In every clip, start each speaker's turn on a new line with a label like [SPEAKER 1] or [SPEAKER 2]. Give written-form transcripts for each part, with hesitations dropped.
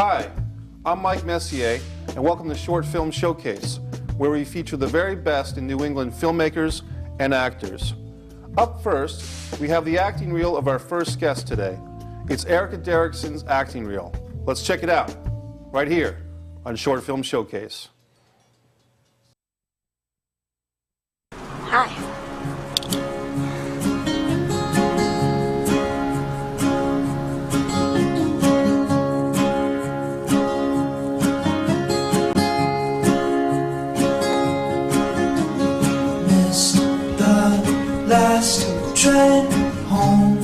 [SPEAKER 1] Hi, I'm Mike Messier, and welcome to Short Film Showcase, where we feature the very best in New England filmmakers and actors. Up first, we have the acting reel of our first guest today. It's Erica Derickson's acting reel. Let's check it out, right here on Short Film Showcase.
[SPEAKER 2] Hi.
[SPEAKER 3] Last train home.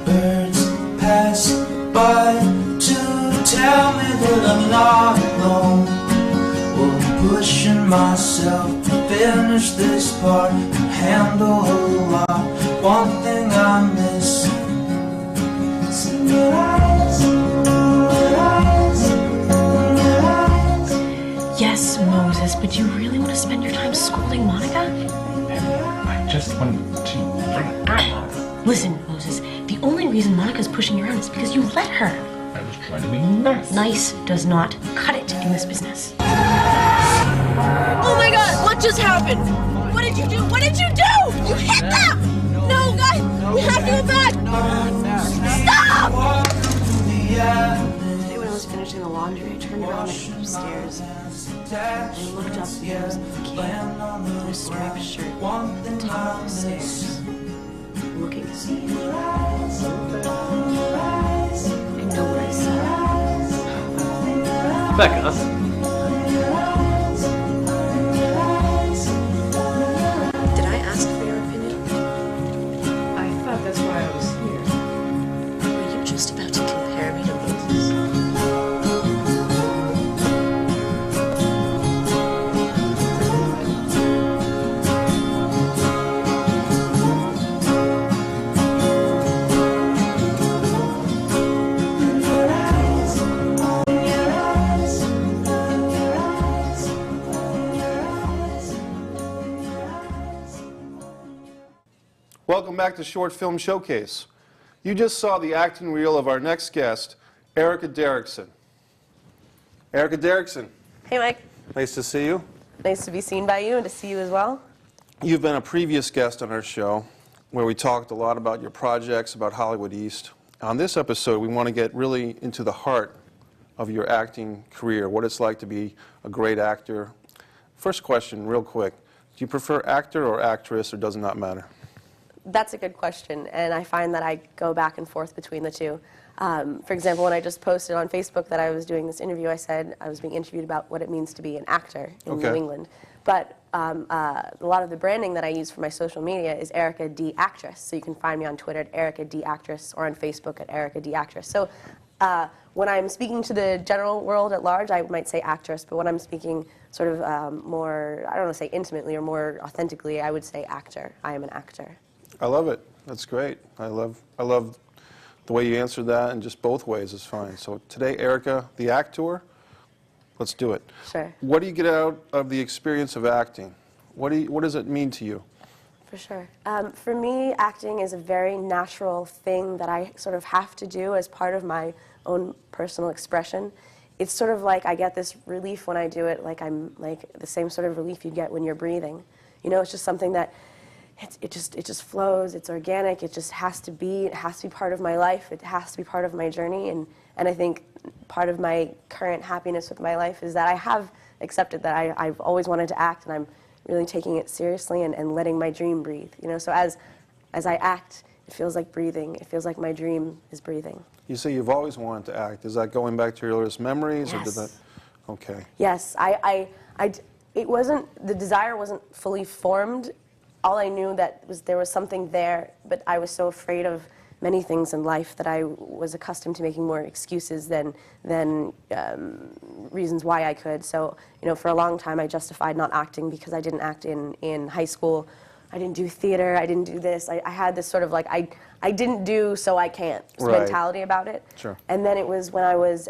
[SPEAKER 3] Birds pass by to tell me that I'm not alone. Well, I'm pushing myself to finish this part and handle a lot. One thing I miss is your eyes, your eyes, your eyes.
[SPEAKER 2] Yes, Moses, but you really want to spend your time scolding Monica?
[SPEAKER 4] I just wanted to relax.
[SPEAKER 2] Listen, Moses, the only reason Monica's pushing you around is because you let her.
[SPEAKER 4] I was trying to be nice.
[SPEAKER 2] Nice does not cut it in this business.
[SPEAKER 5] Oh my God, what just happened? What did you do? What did you do? You hit them! No, guys, we have to go back! Stop!
[SPEAKER 6] Today when I was finishing the laundry, I turned around and went upstairs. I looked up and there was a kid in a striped shirt at the top of the stairs, looking at me. I know what I saw.
[SPEAKER 7] Becca.
[SPEAKER 6] Did I ask for your opinion?
[SPEAKER 7] I thought that's why I was here.
[SPEAKER 6] Were you just about to compare me to Moses?
[SPEAKER 1] Welcome back to Short Film Showcase. You just saw the acting reel of our next guest, Erica Derickson. Erica Derickson,
[SPEAKER 8] Hey, Mike.
[SPEAKER 1] nice to see you.
[SPEAKER 8] Nice to be seen by you and to see you as well.
[SPEAKER 1] You've been a previous guest on our show where we talked a lot about your projects, about Hollywood East. On this episode, we want to get really into the heart of your acting career, what it's like to be a great actor. First question, real quick. Do you prefer actor or actress, or does it not matter?
[SPEAKER 8] That's a good question, and I find that I go back and forth between the two. For example, when I just posted on Facebook that I was doing this interview, I said I was being interviewed about what it means to be an actor in New England. But a lot of the branding that I use for my social media is Erica D Actress. So you can find me on Twitter at Erica D Actress or on Facebook at Erica D Actress. So when I'm speaking to the general world at large, I might say actress, but when I'm speaking sort of more, I don't want to say intimately or more authentically, I would say actor. I am an actor.
[SPEAKER 1] I love it. That's great. I love the way you answered that, and just both ways is fine. So today, Erica, the actor, let's do it.
[SPEAKER 8] Sure.
[SPEAKER 1] What do you get out of the experience of acting? What does it mean to you?
[SPEAKER 8] For sure. For me, acting is a very natural thing that I sort of have to do as part of my own personal expression. It's sort of like I get this relief when I do it, like I'm like the same sort of relief you get when you're breathing. You know, it's just something that it just flows, it's organic, it just has to be, it has to be part of my life, it has to be part of my journey, and I think part of my current happiness with my life is that I have accepted that I've always wanted to act, and I'm really taking it seriously and letting my dream breathe. You know, so as I act, it feels like breathing, it feels like my dream is breathing.
[SPEAKER 1] You say you've always wanted to act. Is that going back to your earliest memories?
[SPEAKER 8] Yes.
[SPEAKER 1] Or did that? Okay.
[SPEAKER 8] Yes, it wasn't, the desire wasn't fully formed. All I knew that was there was something there, but I was so afraid of many things in life that I was accustomed to making more excuses than reasons why I could. So, you know, for a long time I justified not acting because I didn't act in high school. I didn't do theater, I didn't do this. I had this sort of like, I didn't do so I can't mentality about it.
[SPEAKER 1] Sure.
[SPEAKER 8] And then it was when I was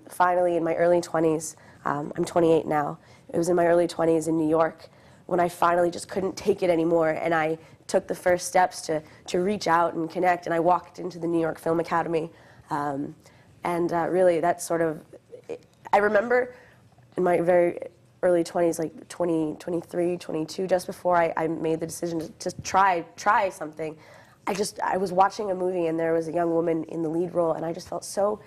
[SPEAKER 8] finally in my early 20s, I'm 28 now, it was in my early 20s in New York, when I finally just couldn't take it anymore, and I took the first steps to reach out and connect, and I walked into the New York Film Academy Really, that sort of, I remember in my very early 20s, like 20, 23, 22, just before I made the decision to try something, I was watching a movie and there was a young woman in the lead role, and I just felt so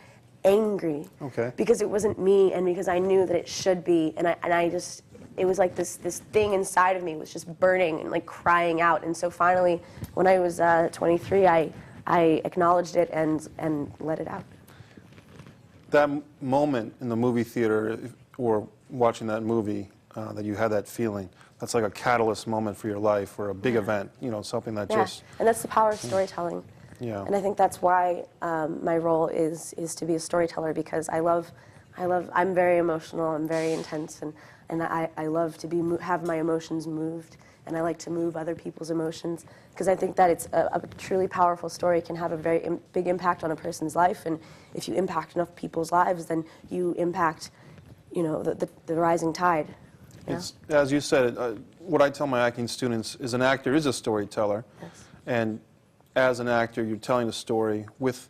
[SPEAKER 8] angry.
[SPEAKER 1] Okay.
[SPEAKER 8] Because it wasn't me, and because I knew that it should be, and I just, it was like this thing inside of me was just burning and like crying out. And so finally, when I was 23, I acknowledged it and let it out.
[SPEAKER 1] That moment in the movie theater, or watching that movie, that you had that feeling, that's like a catalyst moment for your life, or a big event, you know, something that just...
[SPEAKER 8] And that's the power of storytelling.
[SPEAKER 1] Yeah.
[SPEAKER 8] And I think that's why my role is to be a storyteller, because I'm very emotional, I'm very intense, and I love to have my emotions moved, and I like to move other people's emotions, because I think that it's a truly powerful story can have a very big impact on a person's life, and if you impact enough people's lives, then you impact, you know, the rising tide.
[SPEAKER 1] It's, as you said, what I tell my acting students is an actor is a storyteller.
[SPEAKER 8] Yes.
[SPEAKER 1] And as an actor, you're telling a story with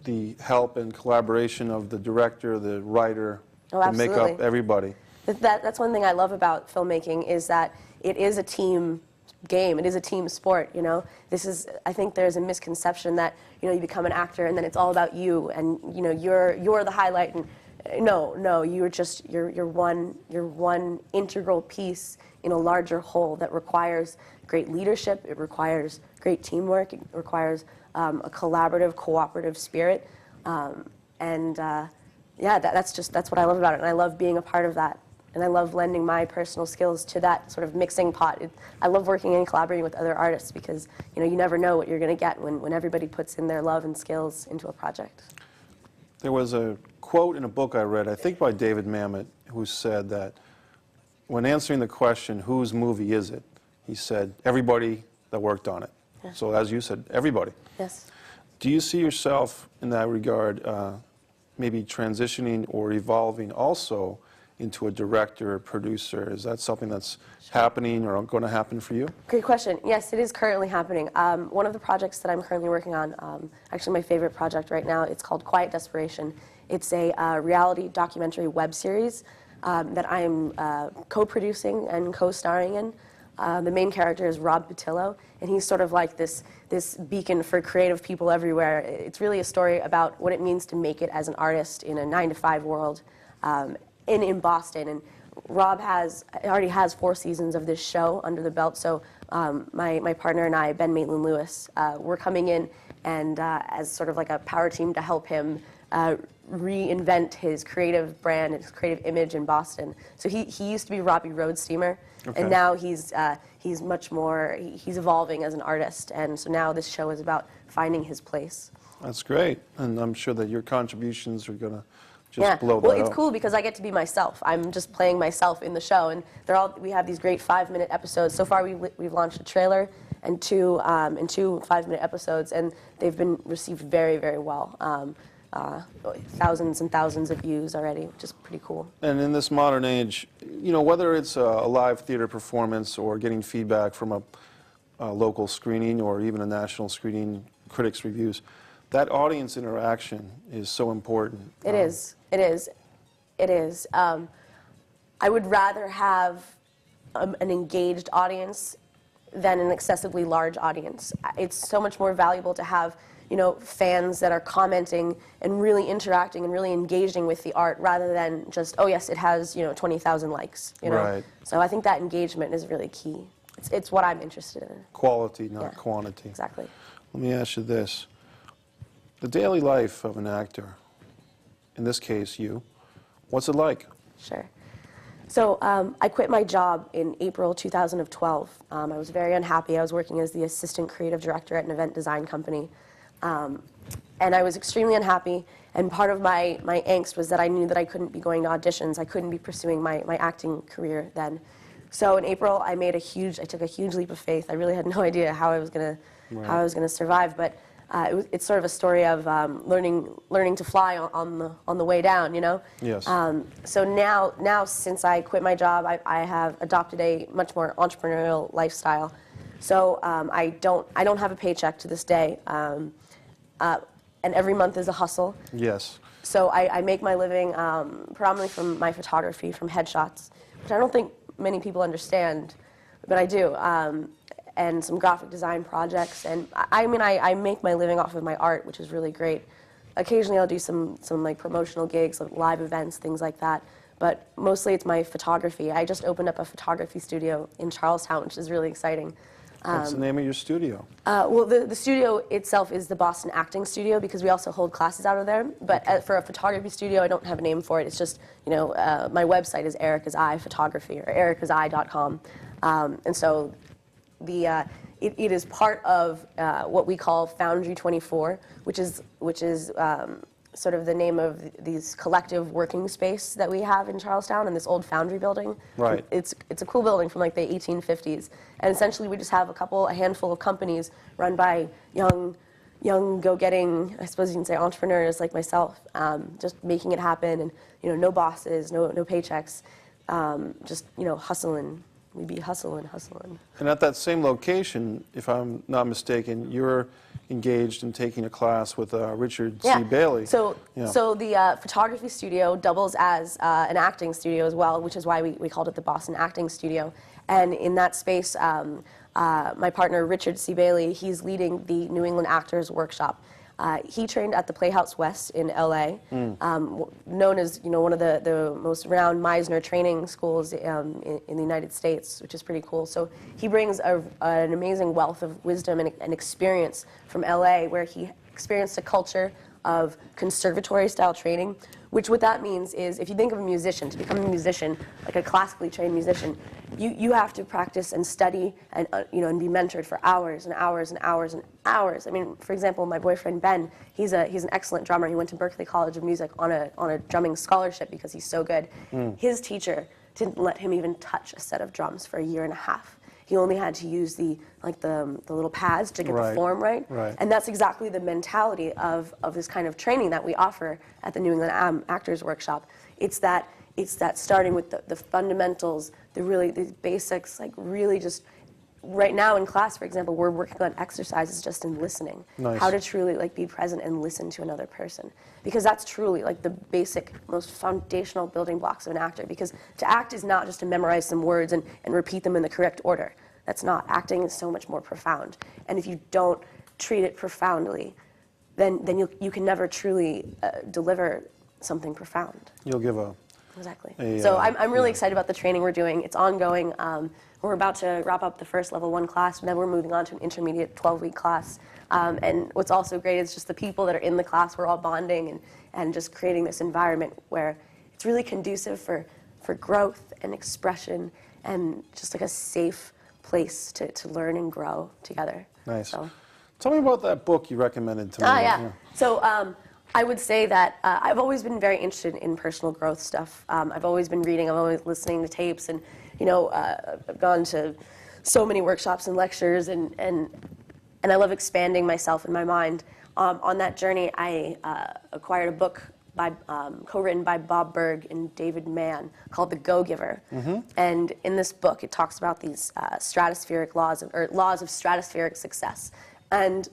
[SPEAKER 1] the help and collaboration of the director, the writer, the makeup, everybody.
[SPEAKER 8] That's one thing I love about filmmaking, is that it is a team game. It is a team sport, you know. I think there's a misconception that, you know, you become an actor and then it's all about you, and, you know, you're the highlight, and no, you're one integral piece in a larger whole that requires great leadership, it requires great teamwork, it requires a collaborative, cooperative spirit, yeah, that's what I love about it, and I love being a part of that, and I love lending my personal skills to that sort of mixing pot. I love working and collaborating with other artists, because, you know, you never know what you're going to get when everybody puts in their love and skills into a project.
[SPEAKER 1] There was a quote in a book I read, I think by David Mamet, who said that when answering the question, whose movie is it, he said, everybody that worked on it.
[SPEAKER 8] Yeah.
[SPEAKER 1] So as you said, everybody.
[SPEAKER 8] Yes.
[SPEAKER 1] Do you see yourself in that regard maybe transitioning or evolving also into a director or producer? Is that something that's happening or going to happen for you?
[SPEAKER 8] Great question. Yes, it is currently happening. One of the projects that I'm currently working on, actually my favorite project right now, it's called Quiet Desperation. It's a reality documentary web series that I am co-producing and co-starring in. The main character is Rob Patillo, and he's sort of like this beacon for creative people everywhere. It's really a story about what it means to make it as an artist in a 9-to-5 world in Boston. And Rob already has 4 seasons of this show under the belt, so my partner and I, Ben Maitland-Lewis, we're coming in and as sort of like a power team to help him reinvent his creative brand and his creative image in Boston. So he used to be Robbie Road Steamer, and now he's much more, he's evolving as an artist, and so now this show is about finding his place.
[SPEAKER 1] That's great, and I'm sure that your contributions are going to just blow that
[SPEAKER 8] well, it's
[SPEAKER 1] up.
[SPEAKER 8] cool because I get to be myself. I'm just playing myself in the show, and we have these great 5-minute episodes. So far, we've launched a trailer and two 5-minute episodes, and they've been received very, very well. Thousands and thousands of views already, which is pretty cool.
[SPEAKER 1] And in this modern age, you know, whether it's a live theater performance or getting feedback from a local screening or even a national screening, critics' reviews, that audience interaction is so important.
[SPEAKER 8] It is. It is. It is. I would rather have an engaged audience than an excessively large audience. It's so much more valuable to have, you know, fans that are commenting and really interacting and really engaging with the art, rather than just, oh yes, it has, you know, 20,000 likes, you know.
[SPEAKER 1] Right.
[SPEAKER 8] So I think that engagement is really key. It's what I'm interested in.
[SPEAKER 1] Quality, not quantity.
[SPEAKER 8] Exactly.
[SPEAKER 1] Let me ask you this. The daily life of an actor, in this case you, what's it like?
[SPEAKER 8] Sure. So I quit my job in April 2012. I was very unhappy. I was working as the assistant creative director at an event design company. And I was extremely unhappy, and part of my angst was that I knew that I couldn't be going to auditions. I couldn't be pursuing my acting career then. So in April, I took a huge leap of faith. I really had no idea how I was gonna survive, but it's sort of a story of learning to fly on the way down, you know.
[SPEAKER 1] Yes.
[SPEAKER 8] So now since I quit my job, I have adopted a much more entrepreneurial lifestyle. So I don't have a paycheck to this day. and every month is a hustle.
[SPEAKER 1] Yes.
[SPEAKER 8] So I make my living predominantly from my photography, from headshots, which I don't think many people understand, but I do, and some graphic design projects. And I mean, I make my living off of my art, which is really great. Occasionally I'll do some like promotional gigs, like live events, things like that. But mostly it's my photography. I just opened up a photography studio in Charlestown, which is really exciting.
[SPEAKER 1] What's the name of your studio?
[SPEAKER 8] Well, the studio itself is the Boston Acting Studio because we also hold classes out of there. But for a photography studio, I don't have a name for it. It's just, you know, my website is Erica's Eye Photography, or ericaseye.com. And so it is part of what we call Foundry 24, which is sort of the name of these collective working space that we have in Charlestown in this old foundry building.
[SPEAKER 1] Right.
[SPEAKER 8] It's a cool building from like the 1850s, and essentially we just have a handful of companies run by young go-getting, I suppose you can say, entrepreneurs like myself, just making it happen, and you know, no bosses, no paychecks, just, you know, hustling. We'd be hustling.
[SPEAKER 1] And at that same location, if I'm not mistaken, you're engaged in taking a class with Richard C. Bailey.
[SPEAKER 8] So the photography studio doubles as an acting studio as well, which is why we called it the Boston Acting Studio. And in that space, my partner Richard C. Bailey, he's leading the New England Actors Workshop. He trained at the Playhouse West in LA, known as, you know, one of the most renowned Meisner training schools in the United States, which is pretty cool. So he brings an amazing wealth of wisdom and experience from LA, where he experienced a culture of conservatory-style training, which what that means is, if you think of a musician, to become a musician, like a classically trained musician, you have to practice and study and you know, and be mentored for hours and hours and hours and hours. I mean, for example, my boyfriend Ben, he's an excellent drummer. He went to Berklee College of Music on a drumming scholarship because he's so good. His teacher didn't let him even touch a set of drums for a year and a half. He only had to use the little pads to get the form right. And that's exactly the mentality of this kind of training that we offer at the New England Actors Workshop. It's that starting with the fundamentals, the basics, like really just, right now in class, for example, we're working on exercises just in listening.
[SPEAKER 1] Nice.
[SPEAKER 8] How to truly like be present and listen to another person. Because that's truly like the basic, most foundational building blocks of an actor. Because to act is not just to memorize some words and repeat them in the correct order. That's not. Acting is so much more profound. And if you don't treat it profoundly, then you can never truly deliver something profound.
[SPEAKER 1] You'll give
[SPEAKER 8] Exactly. So I'm really excited about the training we're doing. It's ongoing. We're about to wrap up the first level 1 class, and then we're moving on to an intermediate 12-week class. And what's also great is just the people that are in the class. We're all bonding and just creating this environment where it's really conducive for growth and expression and just like a safe place to learn and grow together.
[SPEAKER 1] Nice.
[SPEAKER 8] So.
[SPEAKER 1] Tell me about that book you recommended to me.
[SPEAKER 8] Yeah. So I would say that I've always been very interested in personal growth stuff. I've always been reading. I'm always listening to tapes, and you know, I've gone to so many workshops and lectures, and I love expanding myself and my mind. On that journey, I acquired a book co-written by Bob Berg and David Mann called The Go-Giver. And in this book, it talks about these stratospheric laws, or laws of stratospheric success. And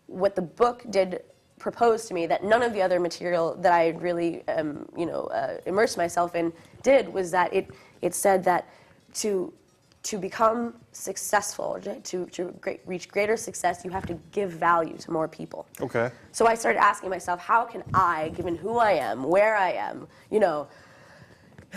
[SPEAKER 8] what the book did propose to me that none of the other material that I really, immersed myself in did, was that it said that to become successful, to reach greater success, you have to give value to more people.
[SPEAKER 1] Okay.
[SPEAKER 8] So I started asking myself, how can I, given who I am, where I am, you know,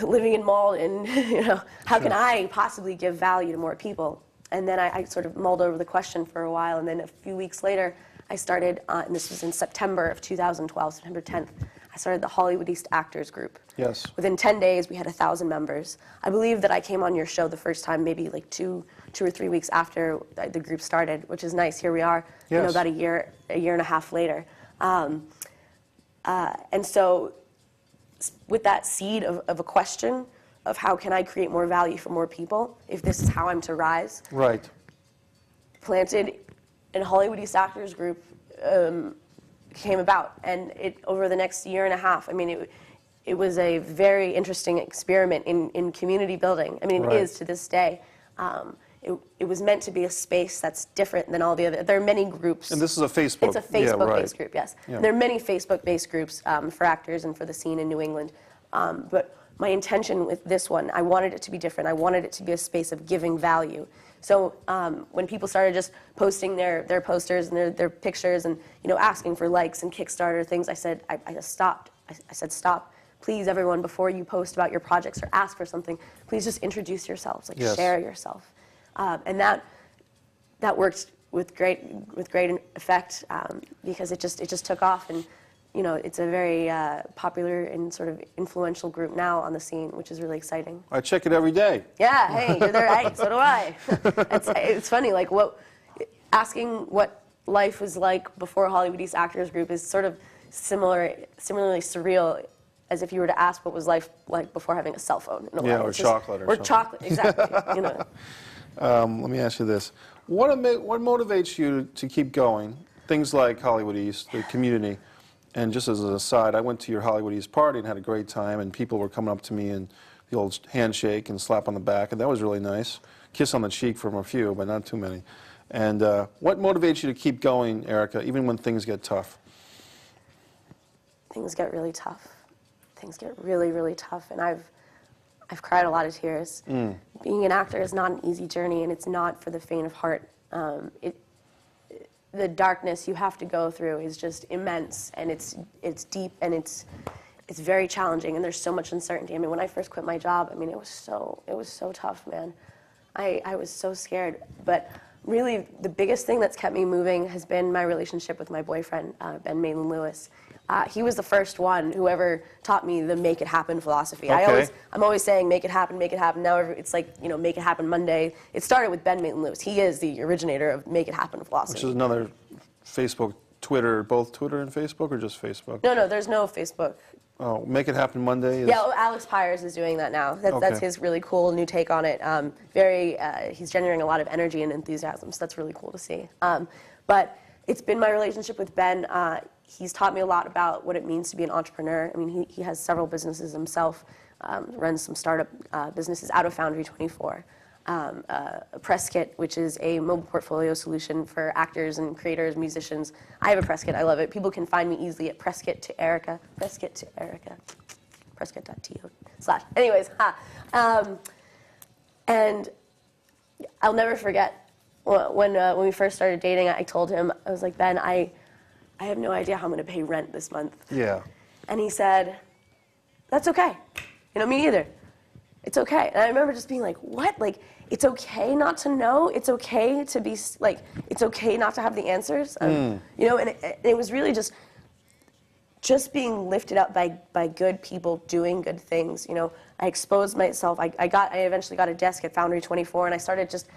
[SPEAKER 8] living in Malden, you know, how can I possibly give value to more people? And then I sort of mulled over the question for a while, and then a few weeks later, I started, and this was in September of 2012, September 10th, I started the Hollywood East Actors Group.
[SPEAKER 1] Yes.
[SPEAKER 8] Within 10 days, we had 1,000 members. I believe that I came on your show the first time maybe like two or 3 weeks after the group started, which is nice. Here we are, you know, about a year and a half later. And so with that seed of a question of how can I create more value for more people, if this is how I'm to rise,
[SPEAKER 1] right,
[SPEAKER 8] planted in Hollywood East Actors Group came about. And over the next year and a half, I mean, it was a very interesting experiment in community building. I mean, it is to this day. it was meant to be a space that's different than all the other. There are many groups.
[SPEAKER 1] And this is a Facebook.
[SPEAKER 8] It's a Facebook-based group, yes.
[SPEAKER 1] Yeah.
[SPEAKER 8] There are many Facebook-based groups for actors and for the scene in New England. But my intention with this one, I wanted it to be different. I wanted it to be a space of giving value. So when people started just posting their posters and their pictures and asking for likes and Kickstarter things, I said, I just stopped. I said, stop. Please, everyone, before you post about your projects or ask for something, please just introduce yourselves, like share yourself. And that worked with great effect because it just took off, and it's a very popular and sort of influential group now on the scene, which is really exciting.
[SPEAKER 1] I check it every day.
[SPEAKER 8] Yeah, hey, you're there, hey, so do I. It's funny, like asking what life was like before Hollywood East Actors Group is sort of similarly surreal as if you were to ask what was life like before having a cell phone. In a way.
[SPEAKER 1] Or chocolate or something.
[SPEAKER 8] Or chocolate, exactly.
[SPEAKER 1] Let me ask you this. What motivates you to keep going? Things like Hollywood East, the community. And just as an aside, I went to your Hollywood East party and had a great time, and people were coming up to me and the old handshake and slap on the back, and that was really nice. Kiss on the cheek from a few, but not too many. And what motivates you to keep going, Erica, even when things get tough?
[SPEAKER 8] Things get really tough. Things get really, really tough, and I've cried a lot of tears. Being an actor is not an easy journey, and it's not for the faint of heart. The darkness you have to go through is just immense, and it's deep, and it's very challenging, and there's so much uncertainty. I mean, when I first quit my job, I mean, it was so tough, man. I was so scared, but really the biggest thing that's kept me moving has been my relationship with my boyfriend, Ben Maitland-Lewis. He was the first one who ever taught me the make it happen philosophy.
[SPEAKER 1] Okay.
[SPEAKER 8] I'm always saying make it happen, make it happen. Now it's like, make it happen Monday. It started with Ben Maitland-Lewis. He is the originator of make it happen philosophy.
[SPEAKER 1] Which is another Facebook, Twitter, both Twitter and Facebook, or just Facebook?
[SPEAKER 8] No, there's no Facebook.
[SPEAKER 1] Oh, Make It Happen Monday?
[SPEAKER 8] Yeah, Alex Pyers is doing that now. That's his really cool new take on it. He's generating a lot of energy and enthusiasm, so that's really cool to see. But it's been my relationship with Ben. He's taught me a lot about what it means to be an entrepreneur. I mean, he has several businesses himself, runs some startup businesses out of Foundry 24. A press kit, which is a mobile portfolio solution for actors and creators, musicians. I have a press kit. I love it. People can find me easily at presskit2erica, presskit.to/. Anyways, and I'll never forget when we first started dating. I told him, I was like, Ben, I have no idea how I'm going to pay rent this month.
[SPEAKER 1] Yeah.
[SPEAKER 8] And he said, that's okay. Me either. It's okay. And I remember just being like, what? Like, it's okay not to know? It's okay to be, like, it's okay not to have the answers? And it was really just being lifted up by good people doing good things. I exposed myself. I eventually got a desk at Foundry 24, and I started just,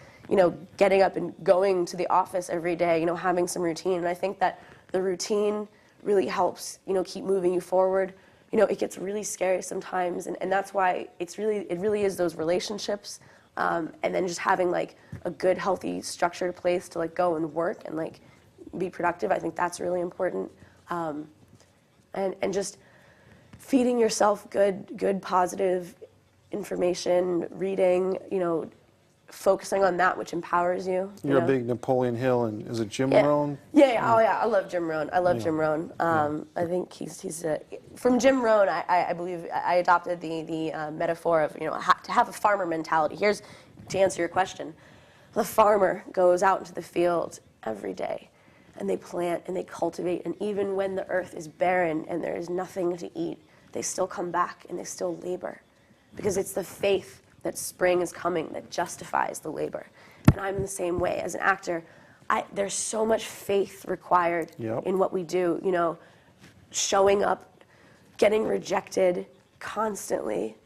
[SPEAKER 8] getting up and going to the office every day, having some routine. And I think that the routine really helps, keep moving you forward. It gets really scary sometimes, and that's why it really is those relationships, and then just having like a good, healthy, structured place to like go and work and like be productive. I think that's really important, and just feeding yourself good, positive information, reading, focusing on that which empowers you.
[SPEAKER 1] You're a big Napoleon Hill, and is it Jim Rohn?
[SPEAKER 8] Yeah. Oh yeah, I love Jim Rohn. Jim Rohn. I think he's from Jim Rohn. I believe I adopted the metaphor of to have a farmer mentality. Here's to answer your question: the farmer goes out into the field every day, and they plant and they cultivate, and even when the earth is barren and there is nothing to eat, they still come back and they still labor, because it's the faith that spring is coming that justifies the labor. And I'm the same way. As an actor, there's so much faith required in what we do, showing up, getting rejected constantly,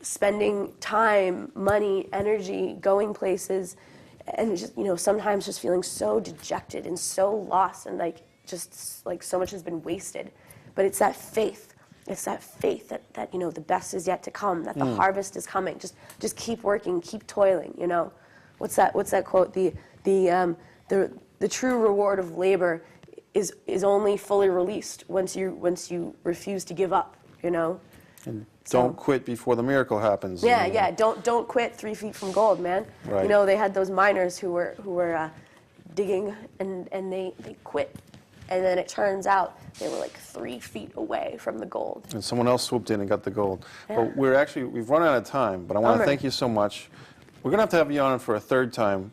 [SPEAKER 8] spending time, money, energy, going places, and just, sometimes just feeling so dejected and so lost, and just so much has been wasted. But it's that faith. It's that faith that the best is yet to come, that the harvest is coming. Just keep working, keep toiling. What's that quote? The true reward of labor is only fully released once you refuse to give up.
[SPEAKER 1] And Don't quit before the miracle happens.
[SPEAKER 8] Yeah, yeah. Don't quit 3 feet from gold, man.
[SPEAKER 1] Right.
[SPEAKER 8] You know, they had those miners who were digging and they quit, and then it turns out they were like 3 feet away from the gold.
[SPEAKER 1] And someone else swooped in and got the gold.
[SPEAKER 8] Yeah.
[SPEAKER 1] But we've run out of time, but I want to thank you so much. We're going to have you on for a third time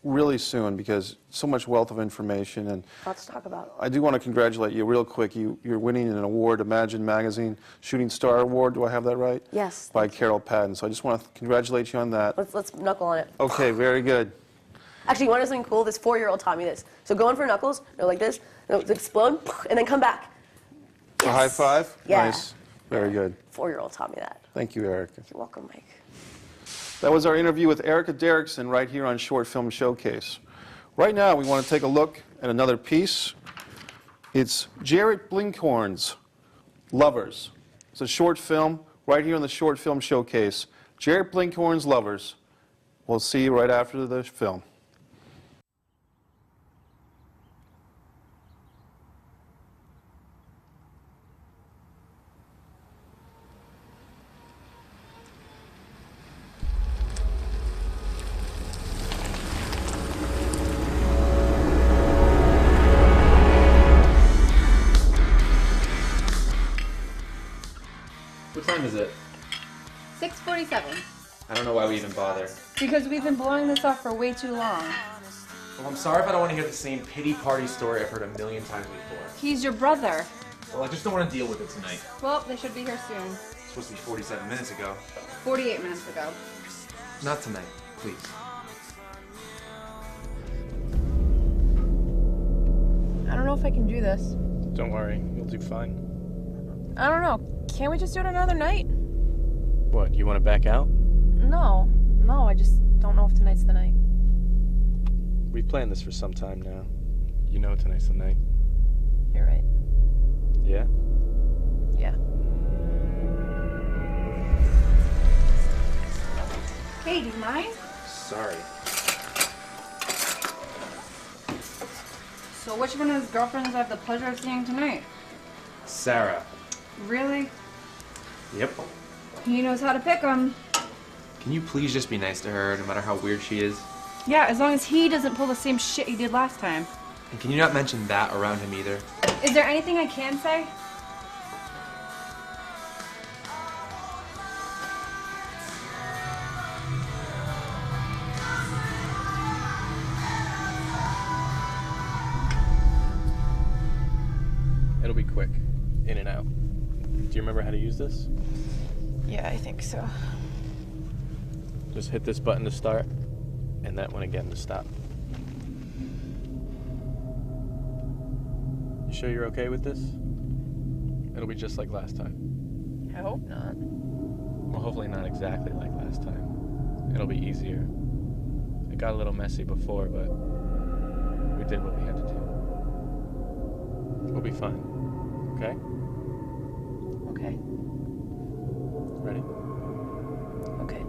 [SPEAKER 1] really soon because so much wealth of information. And
[SPEAKER 8] Lots to talk about.
[SPEAKER 1] I do want to congratulate you real quick. You're winning an award, Imagine Magazine Shooting Star Award. Do I have that right?
[SPEAKER 8] Yes.
[SPEAKER 1] By Carol Patton. So I just want to congratulate you on that.
[SPEAKER 8] Let's knuckle on it.
[SPEAKER 1] Okay, very good.
[SPEAKER 8] Actually, you want to know something cool? This 4-year-old taught me this. So go in for knuckles, go like this, explode, and then come back.
[SPEAKER 1] A high five?
[SPEAKER 8] Yeah.
[SPEAKER 1] Nice. Very good.
[SPEAKER 8] 4-year-old taught me that.
[SPEAKER 1] Thank you, Erica.
[SPEAKER 8] You're welcome, Mike.
[SPEAKER 1] That was our interview with Erica Derickson right here on Short Film Showcase. Right now, we want to take a look at another piece. It's Jarrett Blinkhorn's Lovers. It's a short film right here on the Short Film Showcase. Jarrett Blinkhorn's Lovers. We'll see you right after the film.
[SPEAKER 9] What time is it?
[SPEAKER 10] 6:47.
[SPEAKER 9] I don't know why we even bother.
[SPEAKER 10] Because we've been blowing this off for way too long.
[SPEAKER 9] Well, I'm sorry if I don't want to hear the same pity party story I've heard a million times before.
[SPEAKER 10] He's your brother.
[SPEAKER 9] Well, I just don't want to deal with it tonight.
[SPEAKER 10] Well, they should be here soon.
[SPEAKER 9] It's supposed to be 47 minutes ago.
[SPEAKER 10] 48 minutes ago.
[SPEAKER 9] Not tonight, please.
[SPEAKER 10] I don't know if I can do this.
[SPEAKER 11] Don't worry, you'll do fine.
[SPEAKER 10] I don't know. Can't we just do it another night?
[SPEAKER 11] What, you want to back out?
[SPEAKER 10] No. No, I just don't know if tonight's the night.
[SPEAKER 11] We've planned this for some time now. You know tonight's the night.
[SPEAKER 10] You're right.
[SPEAKER 11] Yeah?
[SPEAKER 10] Yeah. Hey, do you mind?
[SPEAKER 9] Sorry.
[SPEAKER 10] So which one of his girlfriends I have the pleasure of seeing tonight?
[SPEAKER 9] Sarah.
[SPEAKER 10] Really?
[SPEAKER 9] Yep.
[SPEAKER 10] He knows how to pick them.
[SPEAKER 9] Can you please just be nice to her, no matter how weird she is?
[SPEAKER 10] Yeah, as long as he doesn't pull the same shit he did last time.
[SPEAKER 9] And can you not mention that around him either?
[SPEAKER 10] Is there anything I can say?
[SPEAKER 11] It'll be quick. In and out. Do you remember how to use this?
[SPEAKER 10] Yeah, I think so.
[SPEAKER 11] Just hit this button to start, and that one again to stop. You sure you're okay with this? It'll be just like last time.
[SPEAKER 10] I hope not.
[SPEAKER 11] Well, hopefully not exactly like last time. It'll be easier. It got a little messy before, but we did what we had to do. We'll be fine. Okay?
[SPEAKER 10] Okay.
[SPEAKER 11] Ready?
[SPEAKER 10] Okay.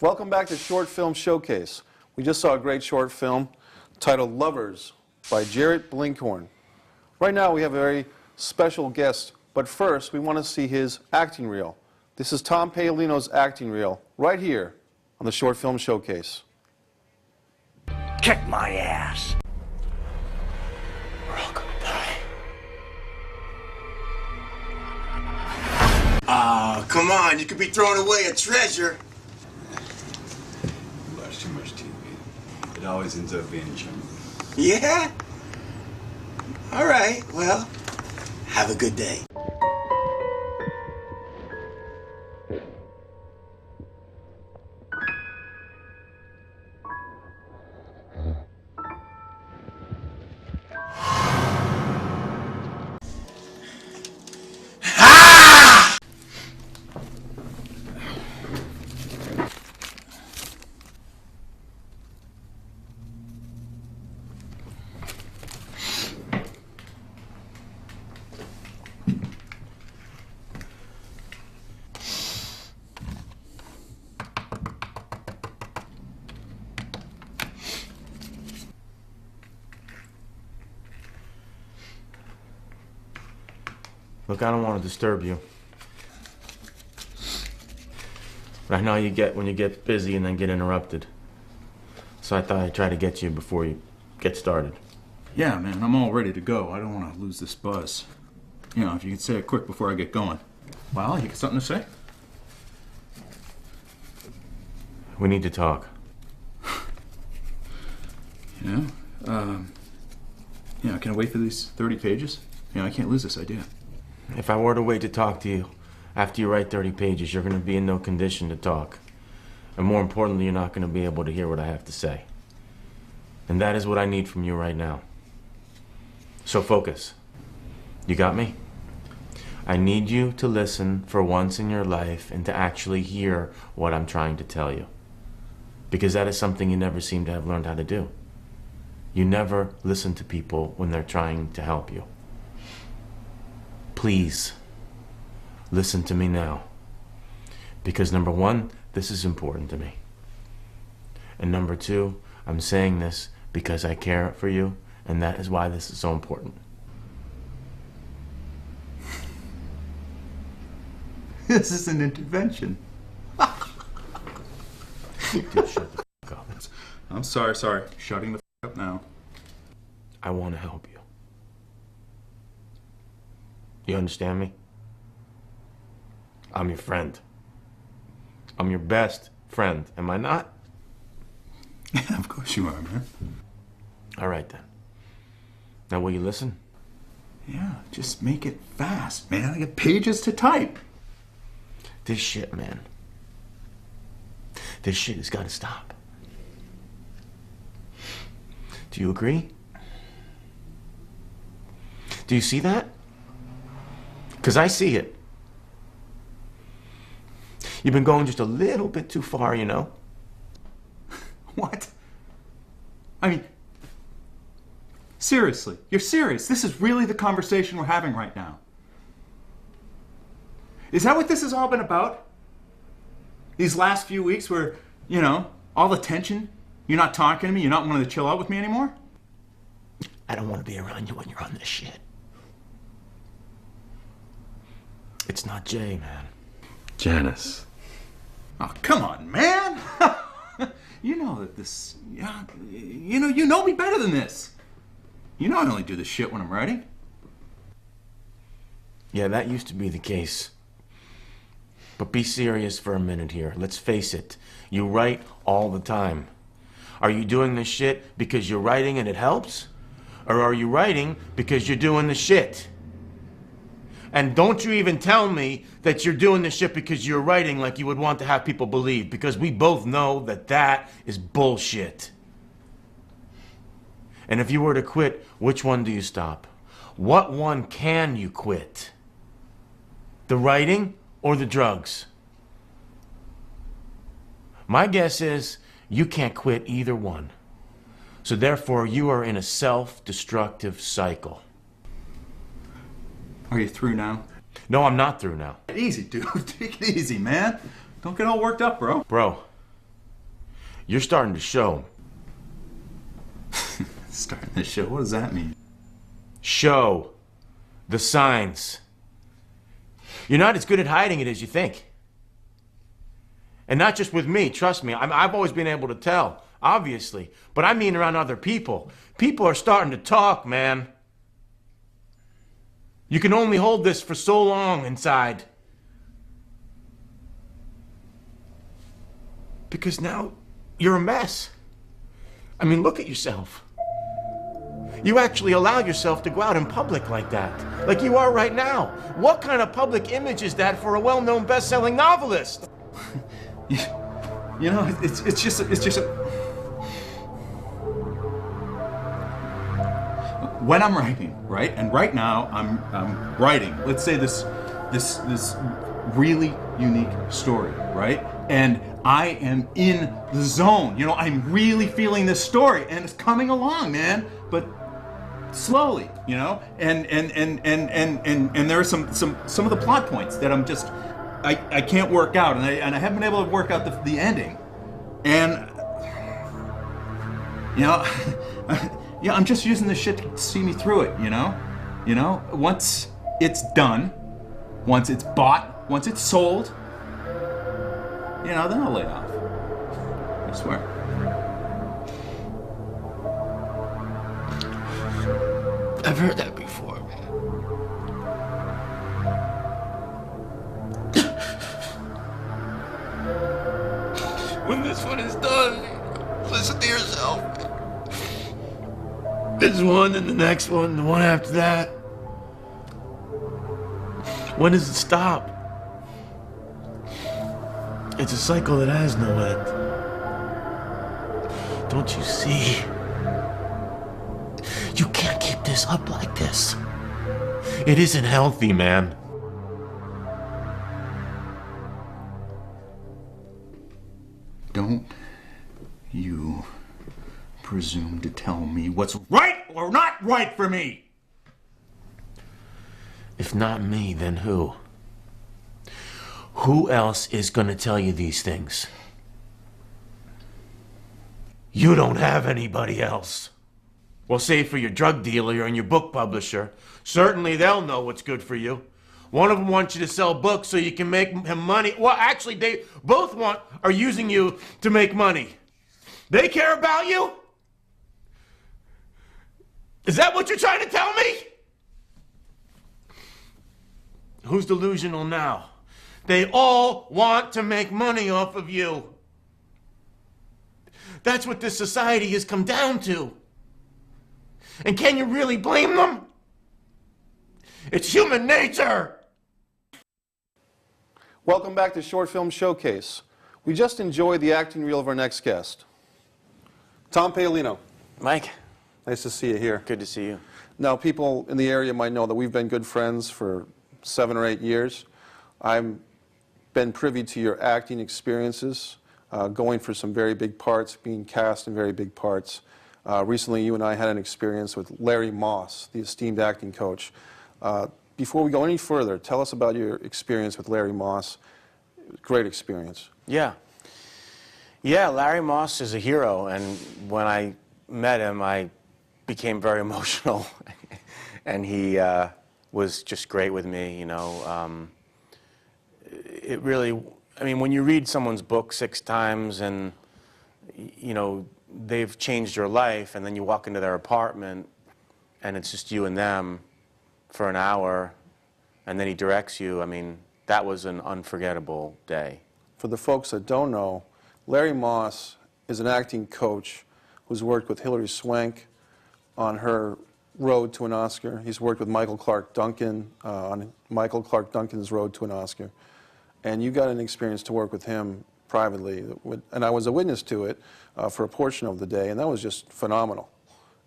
[SPEAKER 1] Welcome back to Short Film Showcase. We just saw a great short film titled Lovers by Jarrett Blinkhorn. Right now we have a very special guest, but first we want to see his acting reel. This is Tom Paolino's acting reel right here on the Short Film Showcase.
[SPEAKER 12] Kick my ass.
[SPEAKER 3] We're all gonna die. Come on, you could be throwing away a treasure.
[SPEAKER 13] You watch too much TV. It always ends up being junk.
[SPEAKER 3] Yeah? All right, well, have a good day.
[SPEAKER 9] Look, I don't want to disturb you. But I know how you get when you get busy and then get interrupted. So I thought I'd try to get you before you get started.
[SPEAKER 13] Yeah, man, I'm all ready to go. I don't want to lose this buzz. You know, if you could say it quick before I get going. Well, you got something to say?
[SPEAKER 9] We need to talk.
[SPEAKER 13] Yeah? Yeah, can I wait for these 30 pages? Yeah, I can't lose this idea.
[SPEAKER 9] If I were to wait to talk to you after you write 30 pages, you're going to be in no condition to talk. And more importantly, you're not going to be able to hear what I have to say. And that is what I need from you right now. So focus. You got me? I need you to listen for once in your life and to actually hear what I'm trying to tell you. Because that is something you never seem to have learned how to do. You never listen to people when they're trying to help you. Please, listen to me now. Because number one, this is important to me. And number two, I'm saying this because I care for you, and that is why this is so important.
[SPEAKER 13] This is an intervention.
[SPEAKER 9] Dude, shut the f*** up.
[SPEAKER 13] I'm sorry. Shutting the f*** up now.
[SPEAKER 9] I want to help you. You understand me? I'm your friend. I'm your best friend, am I not?
[SPEAKER 13] Yeah, of course you are, man.
[SPEAKER 9] All right, then. Now, will you listen?
[SPEAKER 13] Yeah, just make it fast, man. I got pages to type.
[SPEAKER 9] This shit, man. This shit has got to stop. Do you agree? Do you see that? Because I see it. You've been going just a little bit too far, you know?
[SPEAKER 13] What? I mean, seriously, you're serious? This is really the conversation we're having right now? Is that what this has all been about? These last few weeks where, you know, all the tension, you're not talking to me, you're not wanting to chill out with me anymore?
[SPEAKER 9] I don't want to be around you when you're on this shit. It's not Jay, man. Janice.
[SPEAKER 13] Oh, come on, man! You know that this... Yeah, you know me better than this. You know I only do this shit when I'm writing.
[SPEAKER 9] Yeah, that used to be the case. But be serious for a minute here. Let's face it. You write all the time. Are you doing this shit because you're writing and it helps? Or are you writing because you're doing the shit? And don't you even tell me that you're doing this shit because you're writing like you would want to have people believe, because we both know that that is bullshit. And if you were to quit, which one do you stop? What one can you quit? The writing or the drugs? My guess is you can't quit either one. So therefore, you are in a self-destructive cycle.
[SPEAKER 13] Are you through now?
[SPEAKER 9] No, I'm not through now.
[SPEAKER 13] Easy, dude. Take it easy, man. Don't get all worked up, bro.
[SPEAKER 9] Bro, You're starting to show.
[SPEAKER 13] Starting to show? What does that mean?
[SPEAKER 9] Show. The signs. You're not as good at hiding it as you think. And not just with me, trust me. I've always been able to tell, obviously. But I mean around other people. People are starting to talk, man. You can only hold this for so long inside. Because now you're a mess. I mean, look at yourself. You actually allow yourself to go out in public like that, like you are right now. What kind of public image is that for a well-known best-selling novelist?
[SPEAKER 13] You know, it's just when I'm writing, right? And right now I'm writing. Let's say this really unique story, right? And I am in the zone. You know, I'm really feeling this story, and it's coming along, man. But slowly, you know. And there are some of the plot points that I'm just I can't work out, and I haven't been able to work out the ending. And you know, yeah, I'm just using this shit to see me through it, you know? You know, once it's done, once it's bought, once it's sold, you know, then I'll lay off. I swear.
[SPEAKER 12] I've heard that before, man. When this one is done, listen to yourself. This one and the next one, the one after that.
[SPEAKER 9] When does it stop? It's a cycle that has no end. Don't you see? You can't keep this up like this. It isn't healthy, man.
[SPEAKER 13] Don't you presume to tell me what's right or not right for me.
[SPEAKER 9] If not me, then who? Who else is gonna tell you these things? You don't have anybody else. Well, save for your drug dealer and your book publisher. Certainly they'll know what's good for you. One of them wants you to sell books so you can make him money. Well, actually, they both are using you to make money. They care about you? Is that what you're trying to tell me? Who's delusional now? They all want to make money off of you. That's what this society has come down to. And can you really blame them? It's human nature.
[SPEAKER 1] Welcome back to Short Film Showcase. We just enjoyed the acting reel of our next guest. Tom Paolino.
[SPEAKER 14] Mike.
[SPEAKER 1] Nice to see you here.
[SPEAKER 14] Good to see you.
[SPEAKER 1] Now, people in the area might know that we've been good friends for 7 or 8 years. I've been privy to your acting experiences, going for some very big parts, being cast in very big parts. Recently, you and I had an experience with Larry Moss, the esteemed acting coach. Before we go any further, tell us about your experience with Larry Moss. Great experience.
[SPEAKER 14] Yeah. Yeah, Larry Moss is a hero, and when I met him, I became very emotional, and he was just great with me, you know. It really, I mean, when you read someone's book 6 times and, you know, they've changed your life, and then you walk into their apartment, and it's just you and them for an hour, and then he directs you, I mean, that was an unforgettable day.
[SPEAKER 1] For the folks that don't know, Larry Moss is an acting coach who's worked with Hilary Swank on her road to an Oscar. He's worked with Michael Clark Duncan on Michael Clark Duncan's road to an Oscar. And you got an experience to work with him privately, and I was a witness to it for a portion of the day, and that was just phenomenal.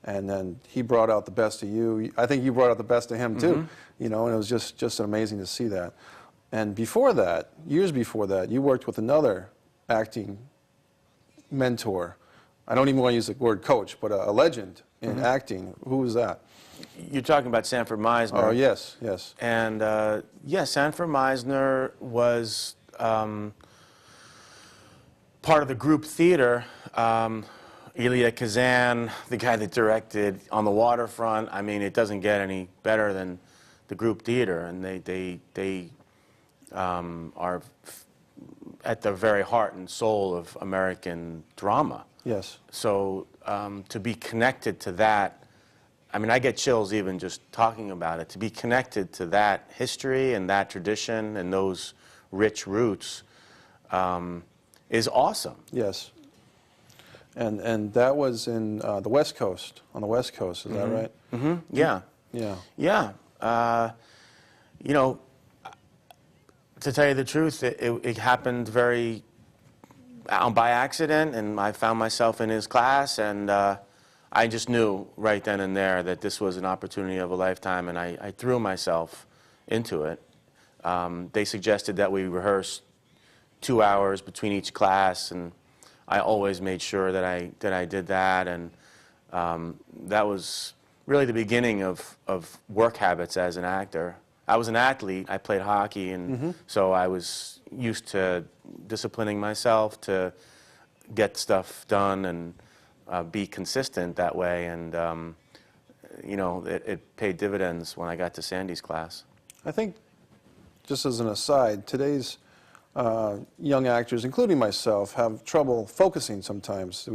[SPEAKER 1] And then he brought out the best of you. I think you brought out the best of him too, you know, and it was just amazing to see that. And before that, years before that, you worked with another acting mentor. I don't even want to use the word coach, but a legend in acting. Who was that?
[SPEAKER 14] You're talking about Sanford Meisner.
[SPEAKER 1] Oh, yes, yes.
[SPEAKER 14] And, yeah, Sanford Meisner was part of the group theater. Elia Kazan, the guy that directed On the Waterfront, I mean, it doesn't get any better than the group theater, and they are at the very heart and soul of American drama.
[SPEAKER 1] Yes.
[SPEAKER 14] So to be connected to that, I mean, I get chills even just talking about it. To be connected to that history and that tradition and those rich roots is awesome.
[SPEAKER 1] Yes. And that was in the West Coast, on the West Coast, is that right?
[SPEAKER 14] Mm-hmm. Yeah.
[SPEAKER 1] Yeah.
[SPEAKER 14] Yeah. You know, to tell you the truth, it happened very by accident, and I found myself in his class, and I just knew right then and there that this was an opportunity of a lifetime, and I threw myself into it. They suggested that we rehearse 2 hours between each class, and I always made sure that I did that, and that was really the beginning of work habits as an actor. I was an athlete. I played hockey, and so I was used to disciplining myself to get stuff done and be consistent that way, and you know, it paid dividends when I got to Sandy's class.
[SPEAKER 1] I think, just as an aside, today's young actors, including myself, have trouble focusing sometimes.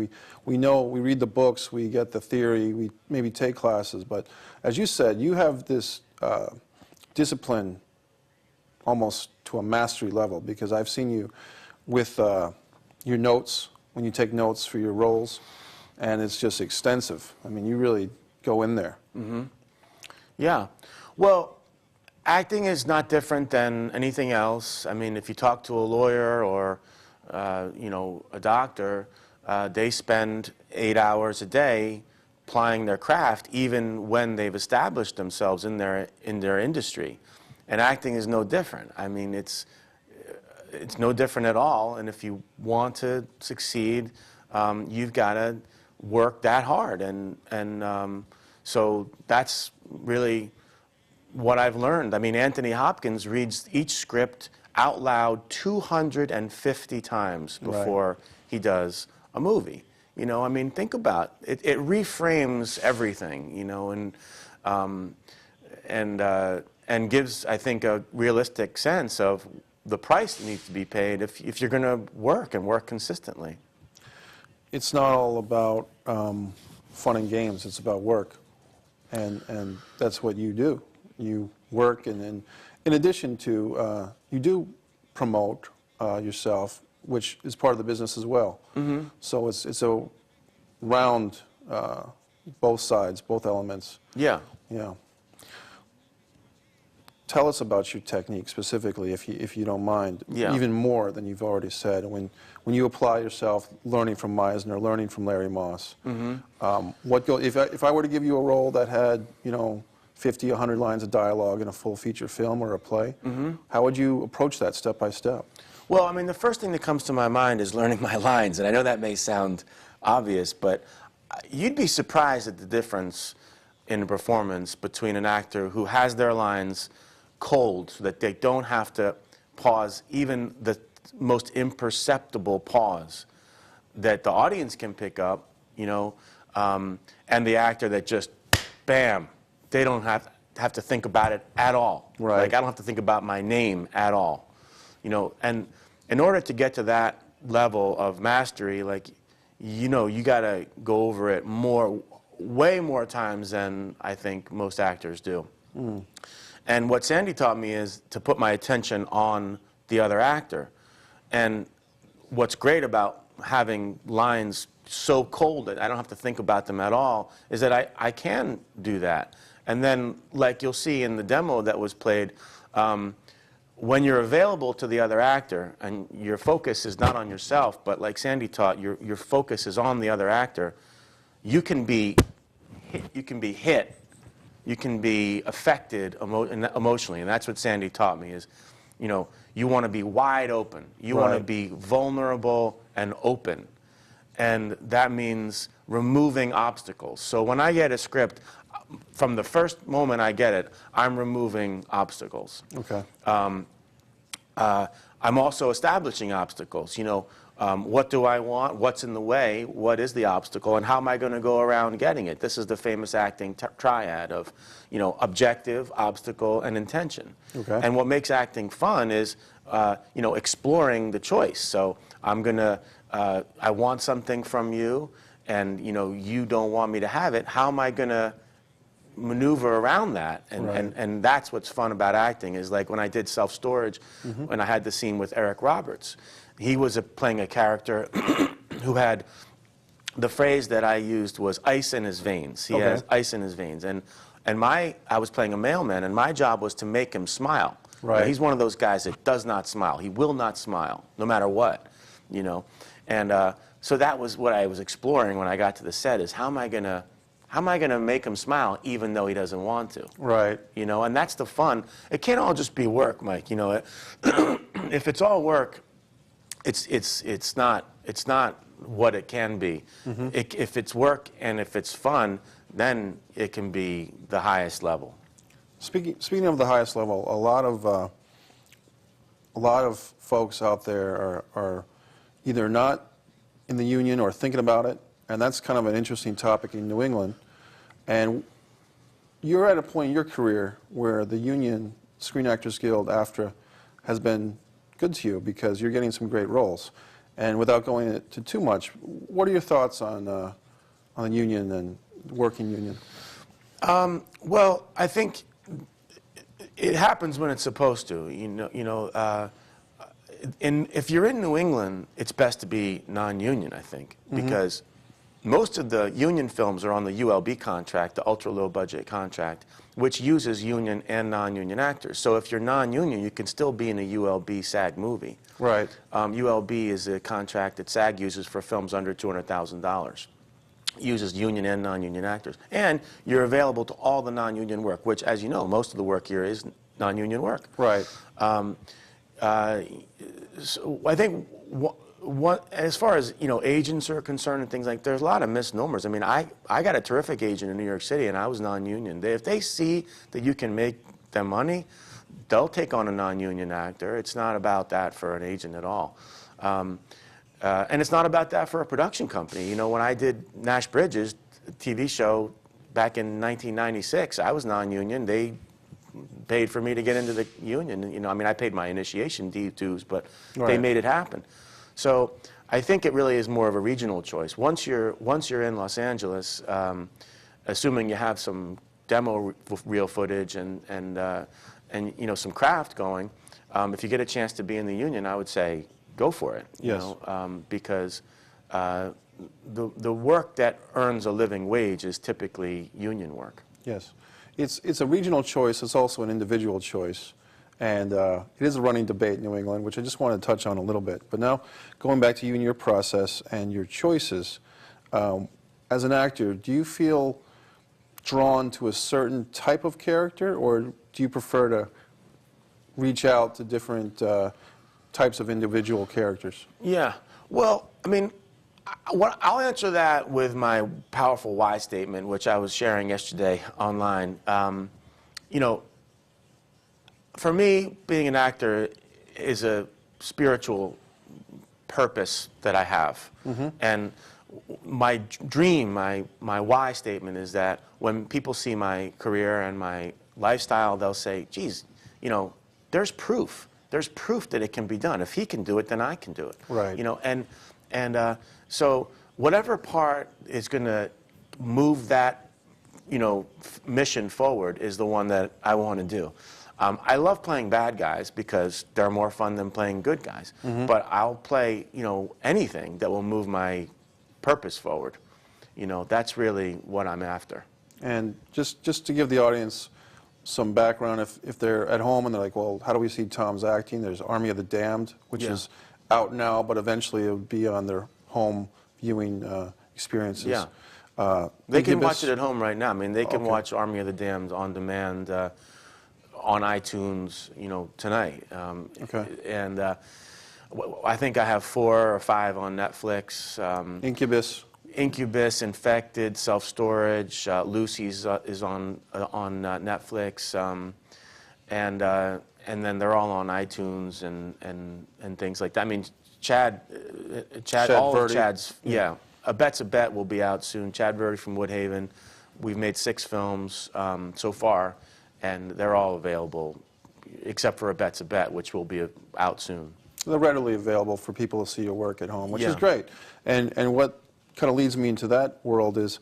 [SPEAKER 1] We know, we read the books, we get the theory, we maybe take classes, but as you said, you have this discipline almost to a mastery level, because I've seen you with your notes, when you take notes for your roles, and it's just extensive. I mean, you really go in there.
[SPEAKER 14] Mm-hmm. Yeah. Well, acting is not different than anything else. I mean, if you talk to a lawyer or, you know, a doctor, they spend 8 hours a day plying their craft, even when they've established themselves in their industry. And acting is no different. I mean, it's no different at all. And if you want to succeed, you've got to work that hard. And so that's really what I've learned. I mean, Anthony Hopkins reads each script out loud 250 times before he does a movie. You know, I mean, think about it. It reframes everything, you know, and gives, I think, a realistic sense of the price that needs to be paid if you're going to work and work consistently.
[SPEAKER 1] It's not all about fun and games. It's about work, and that's what you do. You work, and in addition to, you do promote yourself, which is part of the business as well.
[SPEAKER 14] Mm-hmm.
[SPEAKER 1] So it's a round, both sides, both elements.
[SPEAKER 14] Yeah.
[SPEAKER 1] Yeah. Tell us about your technique specifically, if you don't mind.
[SPEAKER 14] Yeah.
[SPEAKER 1] Even more than you've already said. When you apply yourself, learning from Meisner, learning from Larry Moss.
[SPEAKER 14] Mm-hmm.
[SPEAKER 1] If I were to give you a role that had, you know, 50, 100 lines of dialogue in a full feature film or a play, how would you approach that step by step?
[SPEAKER 14] Well, I mean, the first thing that comes to my mind is learning my lines, and I know that may sound obvious, but you'd be surprised at the difference in a performance between an actor who has their lines cold, so that they don't have to pause even the most imperceptible pause that the audience can pick up, you know, and the actor that just, bam, they don't have to think about it at all.
[SPEAKER 1] Right.
[SPEAKER 14] Like, I don't have to think about my name at all. You know, and in order to get to that level of mastery, like, you know, you got to go over it way more times than I think most actors do. And what Sandy taught me is to put my attention on the other actor. And what's great about having lines so cold that I don't have to think about them at all is that I can do that. And then, like you'll see in the demo that was played, when you're available to the other actor and your focus is not on yourself, but like Sandy taught, your focus is on the other actor, you can be hit, you can be affected emotionally, and that's what Sandy taught me is, you know, you want to be wide open. You want to be vulnerable and open. And that means removing obstacles. So when I get a script, from the first moment I get it, I'm removing obstacles.
[SPEAKER 1] Okay.
[SPEAKER 14] I'm also establishing obstacles. You know, What do I want? What's in the way? What is the obstacle? And how am I going to go around getting it? This is the famous acting triad of, objective, obstacle, and intention.
[SPEAKER 1] Okay.
[SPEAKER 14] And what makes acting fun is, exploring the choice. So I want something from you, and, you don't want me to have it. How am I going to maneuver around that? And that's what's fun about acting, is like when I did Self-Storage, when I had the scene with Eric Roberts. He was playing a character who had, the phrase that I used was ice in his veins. He has ice in his veins. And I was playing a mailman, and my job was to make him smile.
[SPEAKER 1] Right.
[SPEAKER 14] He's one of those guys that does not smile. He will not smile, no matter what, And so that was what I was exploring when I got to the set, is how am I gonna make him smile even though he doesn't want to?
[SPEAKER 1] Right.
[SPEAKER 14] And that's the fun. It can't all just be work, Mike. If it's all work, it's not what it can be. If it's work and if it's fun, then it can be the highest level.
[SPEAKER 1] Speaking of the highest level, a lot of folks out there are either not in the union or thinking about it, and that's kind of an interesting topic in New England. And you're at a point in your career where the union, Screen Actors Guild, AFTRA, has been good to you because you're getting some great roles. And without going into too much, what are your thoughts on the union and working union?
[SPEAKER 14] Well, I think it happens when it's supposed to. If you're in New England, it's best to be non-union, I think, because most of the union films are on the ULB contract, the ultra low budget contract, which uses union and non-union actors. So if you're non-union, you can still be in a ULB SAG movie.
[SPEAKER 1] Right.
[SPEAKER 14] ULB is a contract that SAG uses for films under $200,000. Uses union and non-union actors. And you're available to all the non-union work, which, as you know, most of the work here is non-union work.
[SPEAKER 1] Right.
[SPEAKER 14] So I think as far as agents are concerned and things like, there's a lot of misnomers. I mean, I got a terrific agent in New York City, and I was non-union. If they see that you can make them money, they'll take on a non-union actor. It's not about that for an agent at all. And it's not about that for a production company. When I did Nash Bridges, a TV show back in 1996, I was non-union. They paid for me to get into the union. I paid my initiation dues, but they made it happen. So I think it really is more of a regional choice. Once you're in Los Angeles, assuming you have some demo reel footage and some craft going, if you get a chance to be in the union, I would say go for it.
[SPEAKER 1] Yes.
[SPEAKER 14] Because the work that earns a living wage is typically union work.
[SPEAKER 1] Yes. It's a regional choice. It's also an individual choice. And it is a running debate in New England, which I just want to touch on a little bit. But now, going back to you and your process and your choices, as an actor, do you feel drawn to a certain type of character, or do you prefer to reach out to different types of individual characters?
[SPEAKER 14] Yeah. Well, I'll answer that with my powerful why statement, which I was sharing yesterday online. For me, being an actor is a spiritual purpose that I have. And my dream, my why statement is that when people see my career and my lifestyle, they'll say, geez, there's proof. There's proof that it can be done. If he can do it, then I can do it.
[SPEAKER 1] Right.
[SPEAKER 14] So whatever part is going to move that, mission forward is the one that I want to do. I love playing bad guys because they're more fun than playing good guys. But I'll play, anything that will move my purpose forward. That's really what I'm after.
[SPEAKER 1] And just to give the audience some background, if they're at home and they're like, well, how do we see Tom's acting? There's Army of the Damned, which is out now, but eventually it would be on their home viewing experiences.
[SPEAKER 14] Yeah. They can watch it at home right now. They can watch Army of the Damned on demand on iTunes, tonight. And I think I have 4 or 5 on Netflix. Incubus, Infected, Self-Storage, Lucy's is on Netflix, and then they're all on iTunes and things like that. Chad,
[SPEAKER 1] Chad
[SPEAKER 14] all of
[SPEAKER 1] Verdi.
[SPEAKER 14] Chad's, yeah. A Bet's a Bet will be out soon. Chad Verdi from Woodhaven. We've made 6 films so far, and they're all available, except for A Bet's a Bet, which will be out soon.
[SPEAKER 1] They're readily available for people to see your work at home, which is
[SPEAKER 14] Yeah.
[SPEAKER 1] great. And what kind of leads me into that world is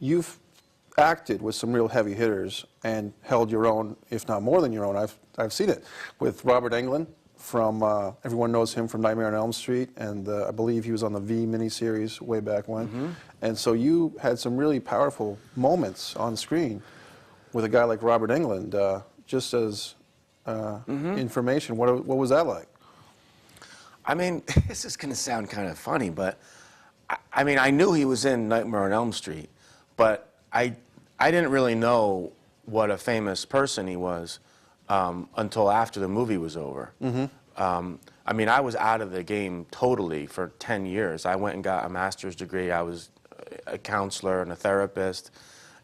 [SPEAKER 1] you've acted with some real heavy hitters and held your own, if not more than your own. I've seen it with Robert Englund from, everyone knows him from Nightmare on Elm Street, and I believe he was on the V miniseries way back when.
[SPEAKER 14] Mm-hmm.
[SPEAKER 1] And so you had some really powerful moments on screen with a guy like Robert Englund. Just as information, what was that like?
[SPEAKER 14] I mean, this is going to sound kind of funny, but I mean, I knew he was in Nightmare on Elm Street, but I didn't really know what a famous person he was until after the movie was over. I mean, I was out of the game totally for 10 years. I went and got a master's degree. I was a counselor and a therapist.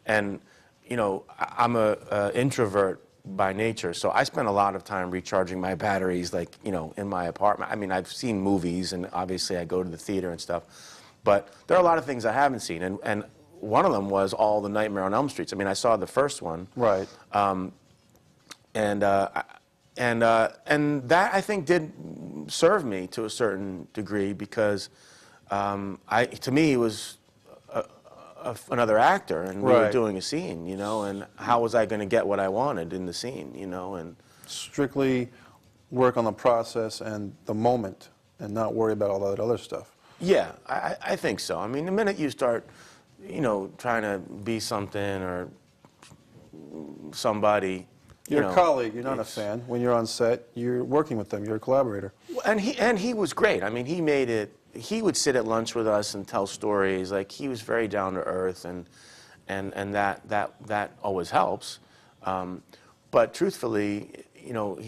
[SPEAKER 14] And, you know, I'm an introvert by nature, so I spent a lot of time recharging my batteries, like, you know, in my apartment. I mean, I've seen movies, and obviously I go to the theater and stuff, but there are a lot of things I haven't seen, and one of them was all the Nightmare on Elm Streets. I mean, I saw the first one.
[SPEAKER 1] Right.
[SPEAKER 14] And that, I think, did serve me to a certain degree because to me, he was another actor, and we were doing a scene, you know, and how was I going to get what I wanted in the scene, you know? And
[SPEAKER 1] strictly work on the process and the moment and not worry about all that other stuff.
[SPEAKER 14] Yeah, I think so. I mean, the minute you start, you know, trying to be something or somebody,
[SPEAKER 1] You're a colleague, you're not a fan. When you're on set, you're working with them, you're a collaborator.
[SPEAKER 14] And he was great. I mean, he made it. He would sit at lunch with us and tell stories. Like, he was very down to earth, and that always helps. But truthfully, you know,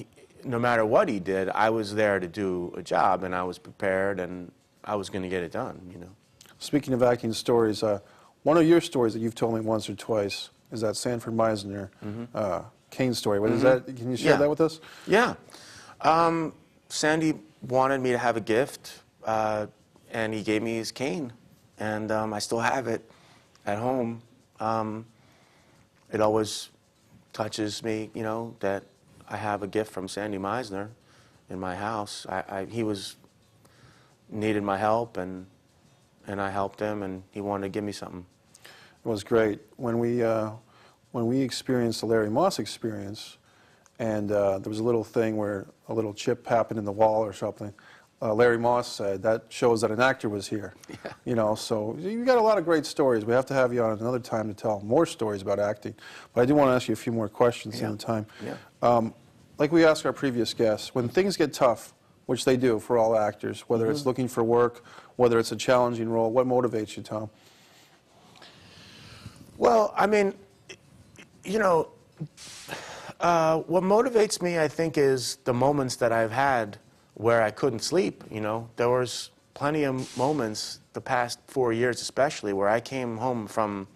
[SPEAKER 14] no matter what he did, I was there to do a job, and I was prepared, and I was going to get it done. You know.
[SPEAKER 1] Speaking of acting stories, one of your stories that you've told me once or twice is that Sanford Meisner cane story. What is that? Can you share that with us?
[SPEAKER 14] Yeah. Sandy wanted me to have a gift, and he gave me his cane, and I still have it at home. It always touches me, you know, that I have a gift from Sandy Meisner in my house. He needed my help, and I helped him, and he wanted to give me something.
[SPEAKER 1] It was great. When we experienced the Larry Moss experience, and there was a little thing where a little chip happened in the wall or something, Larry Moss said, that shows that an actor was here. Yeah. You know, so you got a lot of great stories. We have to have you on another time to tell more stories about acting. But I do want to ask you a few more questions in the time.
[SPEAKER 14] Yeah.
[SPEAKER 1] Like we asked our previous guests, when things get tough, which they do for all actors, whether it's looking for work, whether it's a challenging role, what motivates you, Tom?
[SPEAKER 14] Well, I mean, you know, what motivates me, I think, is the moments that I've had where I couldn't sleep, you know. There was plenty of moments, the past 4 years especially, where I came home from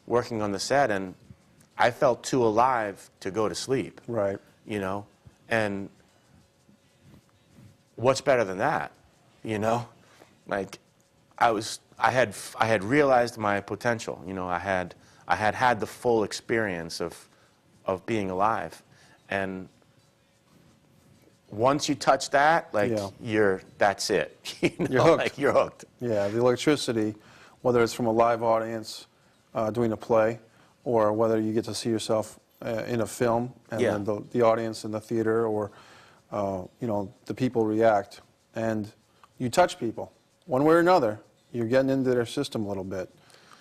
[SPEAKER 14] working on the set and I felt too alive to go to sleep.
[SPEAKER 1] Right.
[SPEAKER 14] You know, and what's better than that, you know? Like, I had realized my potential, you know. I had the full experience of being alive, and once you touch that, like, that's it. You know,
[SPEAKER 1] you're hooked.
[SPEAKER 14] Like, you're hooked.
[SPEAKER 1] Yeah, the electricity, whether it's from a live audience doing a play, or whether you get to see yourself in a film, and then the audience in the theater, or you know, the people react, and you touch people one way or another. You're getting into their system a little bit.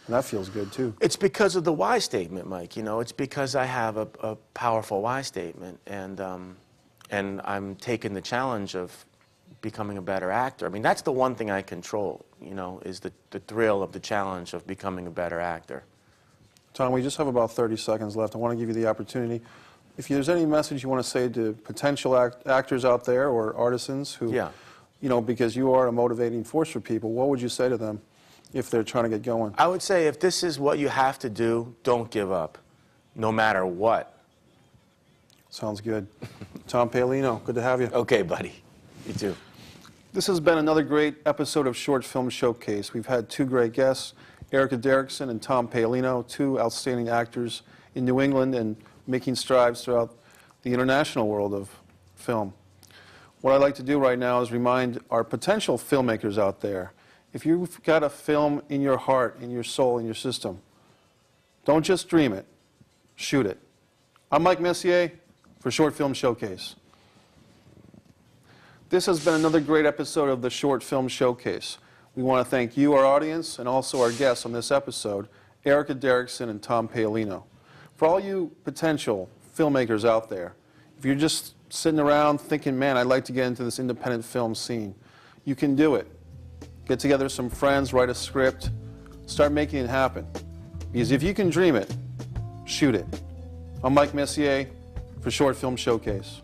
[SPEAKER 1] And that feels good, too.
[SPEAKER 14] It's because of the why statement, Mike. You know, it's because I have a powerful why statement, and I'm taking the challenge of becoming a better actor. I mean, that's the one thing I control, you know, is the thrill of the challenge of becoming a better actor.
[SPEAKER 1] Tom, we just have about 30 seconds left. I want to give you the opportunity. If there's any message you want to say to potential actors out there or artisans who, you know, because you are a motivating force for people, what would you say to them if they're trying to get going?
[SPEAKER 14] I would say, if this is what you have to do, don't give up, no matter what.
[SPEAKER 1] Sounds good. Tom Paolino, good to have you.
[SPEAKER 14] Okay, buddy. You too.
[SPEAKER 1] This has been another great episode of Short Film Showcase. We've had two great guests, Erica Derickson and Tom Paolino, two outstanding actors in New England and making strides throughout the international world of film. What I'd like to do right now is remind our potential filmmakers out there, if you've got a film in your heart, in your soul, in your system, don't just dream it, shoot it. I'm Mike Messier for Short Film Showcase. This has been another great episode of the Short Film Showcase. We want to thank you, our audience, and also our guests on this episode, Erica Derickson and Tom Paolino. For all you potential filmmakers out there, if you're just sitting around thinking, man, I'd like to get into this independent film scene, you can do it. Get together some friends, write a script, start making it happen. Because if you can dream it, shoot it. I'm Mike Messier for Short Film Showcase.